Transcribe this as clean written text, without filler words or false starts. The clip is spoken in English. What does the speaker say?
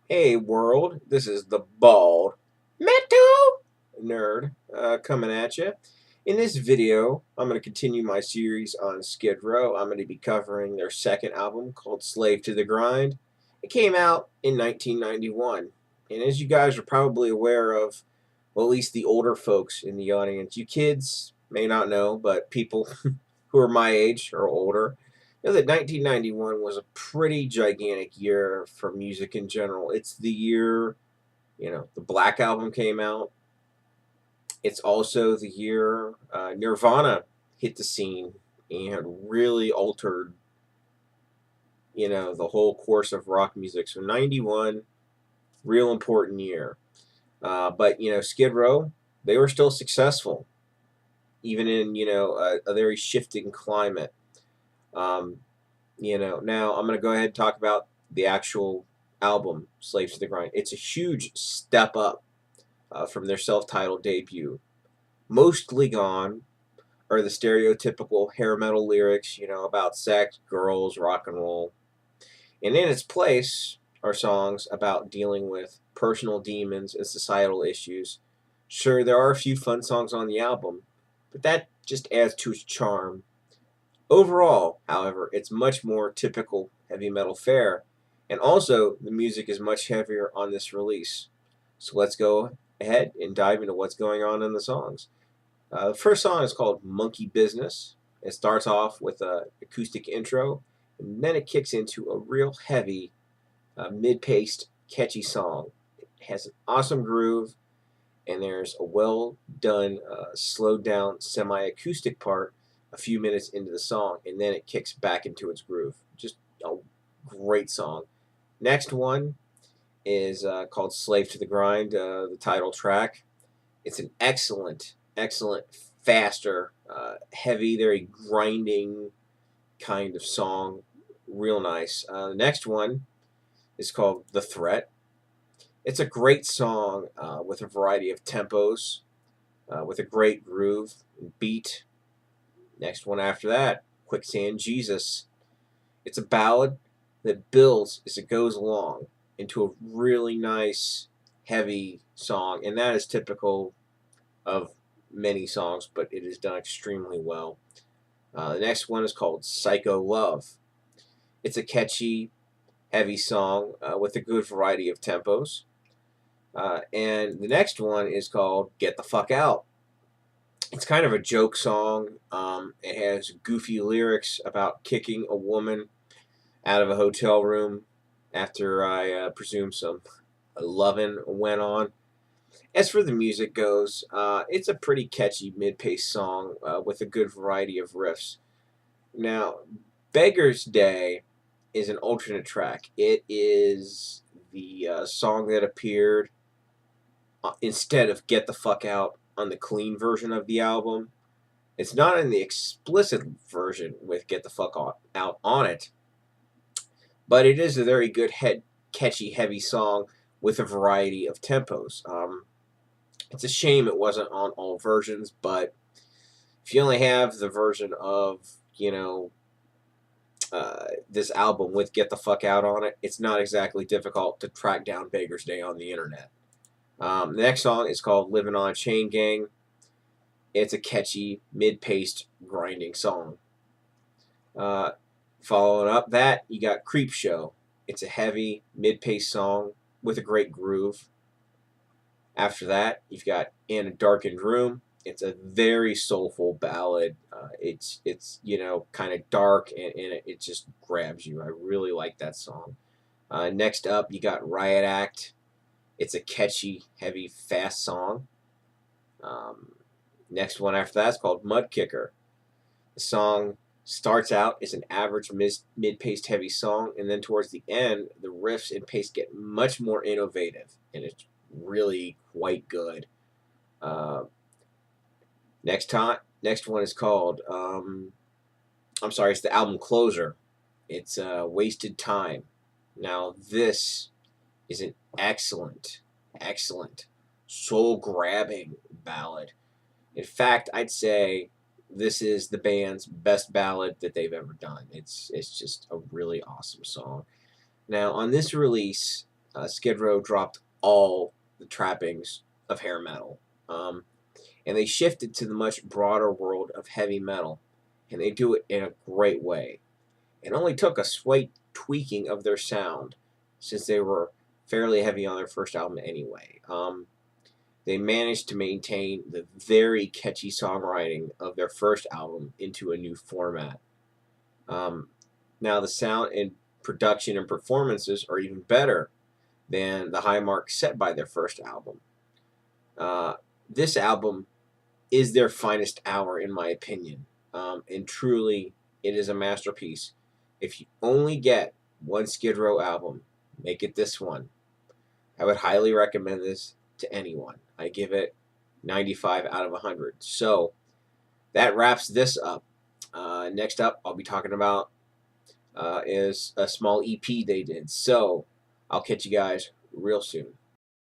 Hey world, this is the Bald Metal Nerd coming at you. In this video, I'm going to continue my series on Skid Row. I'm going to be covering their second album called Slave to the Grind. It came out in 1991, and as you guys are probably aware of, well, at least the older folks in the audience, you kids may not know, but people who are my age or older know that 1991 was a pretty gigantic year for music in general. It's the year, the Black Album came out. It's also the year Nirvana hit the scene and really altered, the whole course of rock music. So 91, real important year. But Skid Row, they were still successful, even in, a very shifting climate. Um, now I'm going to go ahead and talk about the actual album, Slaves to the Grind. It's a huge step up from their self titled debut. Mostly gone are the stereotypical hair metal lyrics, about sex, girls, rock and roll. And in its place are songs about dealing with personal demons and societal issues. Sure, there are a few fun songs on the album, but that just adds to its charm. Overall, however, it's much more typical heavy metal fare, and also the music is much heavier on this release. So let's go ahead and dive into what's going on in the songs. The first song is called Monkey Business. It starts off with an acoustic intro, and then it kicks into a real heavy, mid-paced, catchy song. It has an awesome groove, and there's a well done, slowed down semi acoustic part a few minutes into the song, and then it kicks back into its groove. Just a great song. Next one is called Slave to the Grind, the title track. It's an excellent, faster, heavy, very grinding kind of song. Real nice. The next one is called The Threat. It's a great song with a variety of tempos, with a great groove and beat. Next one after that, Quicksand Jesus. It's a ballad that builds as it goes along into a really nice, heavy song, and that is typical of many songs, but it is done extremely well. The next one is called Psycho Love. It's a catchy, heavy song with a good variety of tempos. And the next one is called Get the Fuck Out. It's kind of a joke song. It has goofy lyrics about kicking a woman out of a hotel room after I presume some loving went on. As for the music goes, it's a pretty catchy mid-paced song with a good variety of riffs. Now, Beggar's Day is an alternate track. It is the song that appeared instead of Get the Fuck Out on the clean version of the album. It's not in the explicit version with Get the Fuck Out on it, but it is a very good, catchy, heavy song with a variety of tempos. It's a shame it wasn't on all versions, but if you only have the version of, this album with Get the Fuck Out on it, it's not exactly difficult to track down Beggar's Day on the internet. The next song is called Living on a Chain Gang. It's a catchy, mid-paced, grinding song. Uh, Following up that, you got Creep Show. It's a heavy, mid-paced song with a great groove. After that, you've got In a Darkened Room. It's a very soulful ballad. It's kind of dark and it just grabs you. I really like that song. Next up, you got Riot Act. It's a catchy, heavy, fast song. Um, Next one after that is called Mud Kicker. The song starts out as an average mid-paced heavy song, and then towards the end, the riffs and pace get much more innovative, and it's really quite good. Uh, next one is called. I'm sorry, it's the album closer. It's Wasted Time. Now this is an excellent, soul-grabbing ballad. In fact, I'd say this is the band's best ballad that they've ever done. It's just a really awesome song. Now, on this release, Skid Row dropped all the trappings of hair metal. And they shifted to the much broader world of heavy metal, and they do it in a great way. It only took a slight tweaking of their sound, since they were fairly heavy on their first album anyway. They managed to maintain the very catchy songwriting of their first album into a new format. Now the sound and production and performances are even better than the high mark set by their first album. This album is their finest hour, in my opinion, and truly, it is a masterpiece. If you only get one Skid Row album, make it this one. I would highly recommend this to anyone. I give it 95 out of 100. So that wraps this up. Next up, I'll be talking about is a small EP they did. So I'll catch you guys real soon.